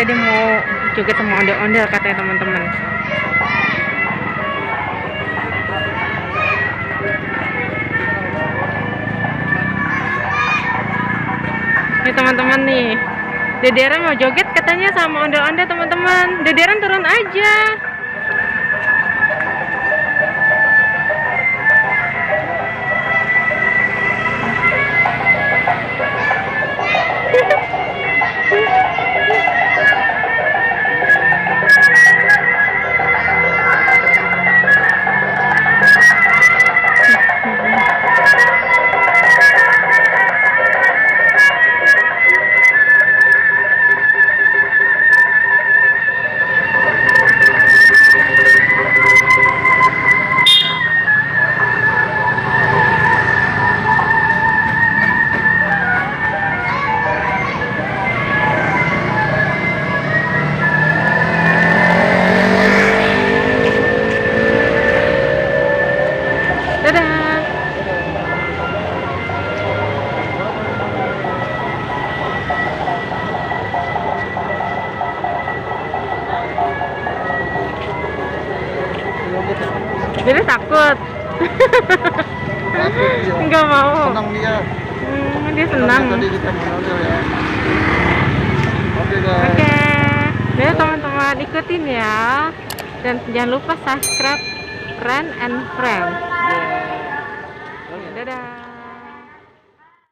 Dede mau joget sama ondel-ondel katanya teman-teman. Ini teman-teman nih, Dederan mau joget katanya sama ondel-ondel teman-teman. Dederan turun aja. Dadah. Jadi takut. Enggak mau. Senang dia. Dia senang. Tadi kita menonton ya. Oke guys. Oke. Jadi teman-teman ikutin ya. Dan jangan lupa subscribe Ren and Friends. Dadah.